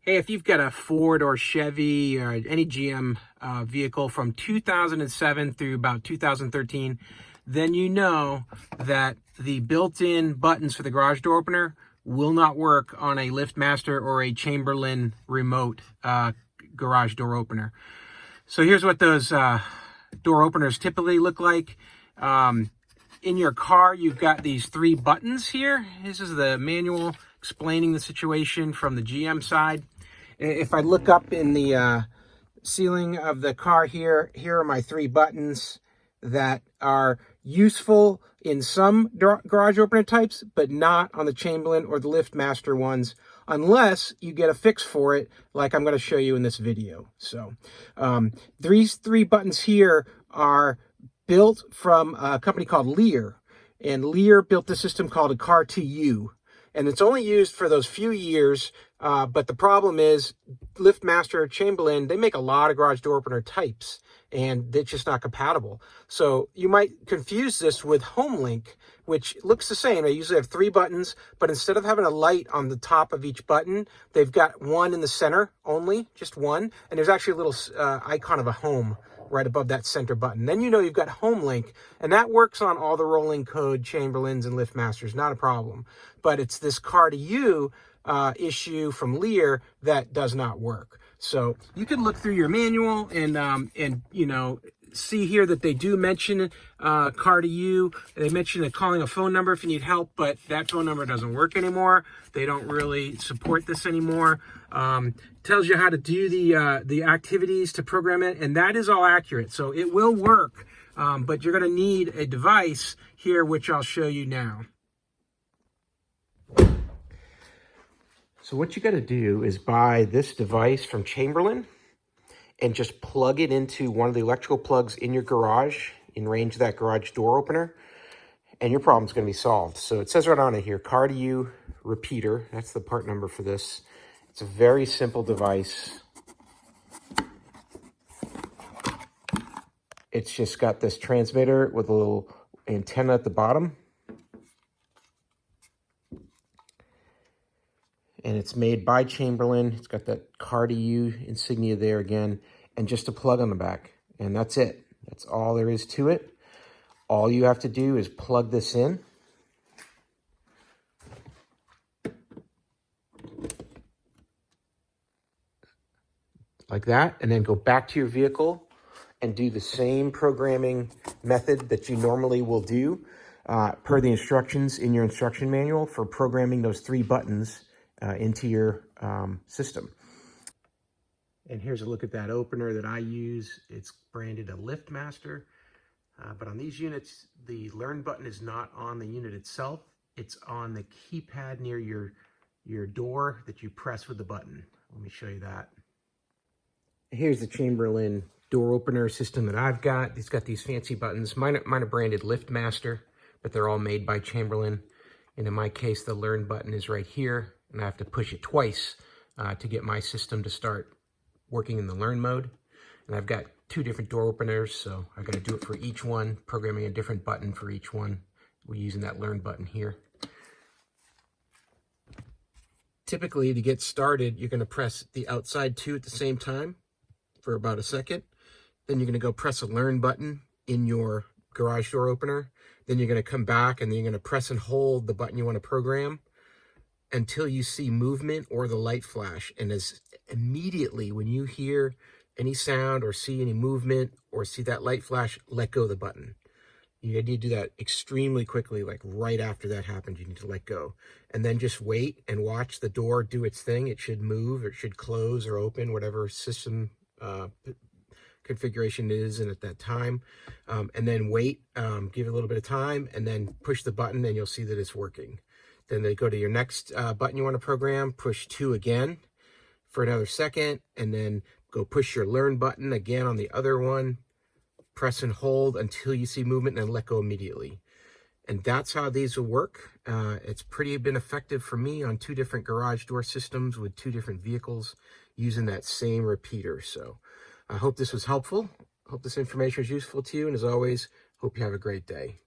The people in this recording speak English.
Hey, if you've got a Ford or Chevy or any GM vehicle from 2007 through about 2013, then you know that the built-in buttons for the garage door opener will not work on a LiftMaster or a Chamberlin remote garage door opener. So here's what those door openers typically look like. In your car, you've got these 3 buttons here. This is the manual explaining the situation from the GM side. If I look up in the ceiling of the car here are my 3 buttons that are useful in some garage opener types, but not on the Chamberlin or the LiftMaster ones, unless you get a fix for it, like I'm going to show you in this video. So these 3 buttons here are built from a company called Leer, and Leer built a system called a CAR2U. And it's only used for those few years, but the problem is LiftMaster or Chamberlin, they make a lot of garage door opener types, and it's just not compatible. So you might confuse this with HomeLink, which looks the same. They usually have 3 buttons, but instead of having a light on the top of each button, they've got one in the center only, just one. And there's actually a little icon of a home right above that center button. Then you know you've got HomeLink, and that works on all the rolling code Chamberlins and LiftMasters, not a problem. But it's this CAR2U issue from Leer that does not work. So you can look through your manual and you know, see here that they do mention CAR2U. They mention calling a phone number if you need help, but that phone number doesn't work anymore. They don't really support this anymore. Tells you how to do the activities to program it, and that is all accurate. So it will work, but you're going to need a device here, which I'll show you now. So what you got to do is buy this device from Chamberlin and just plug it into one of the electrical plugs in your garage, in range of that garage door opener, and your problem's going to be solved. So it says right on it here, CAR2U repeater. That's the part number for this. It's a very simple device. It's just got this transmitter with a little antenna at the bottom. And it's made by Chamberlin. It's got that CAR2U insignia there again, and just a plug on the back. And that's it. That's all there is to it. All you have to do is plug this in. Like that, and then go back to your vehicle and do the same programming method that you normally will do per the instructions in your instruction manual for programming those 3 buttons into your system. And here's a look at that opener that I use. It's branded a LiftMaster, but on these units, the learn button is not on the unit itself. It's on the keypad near your door that you press with the button. Let me show you that. Here's the Chamberlin door opener system that I've got. It's got these fancy buttons. Mine are branded LiftMaster, but they're all made by Chamberlin. And in my case, the learn button is right here, and I have to push it twice to get my system to start working in the learn mode. And I've got 2 different door openers, so I've got to do it for each one, programming a different button for each one. We're using that learn button here. Typically, to get started, you're going to press the outside 2 at the same time for about a second. Then you're going to go press a learn button in your garage door opener. Then you're going to come back, and then you're going to press and hold the button you want to program until you see movement or the light flash. And as immediately when you hear any sound or see any movement or see that light flash, let go of the button. You need to do that extremely quickly, like right after that happens, you need to let go. And then just wait and watch the door do its thing. It should move, or it should close or open, whatever system configuration is in at that time. And then wait, give it a little bit of time, and then push the button, and you'll see that it's working. Then they go to your next button you want to program, push 2 again for another second, and then go push your learn button again on the other one, press and hold until you see movement, and then let go immediately. And that's how these will work. It's been effective for me on 2 different garage door systems with 2 different vehicles using that same repeater. So I hope this was helpful. Hope this information was useful to you. And as always, hope you have a great day.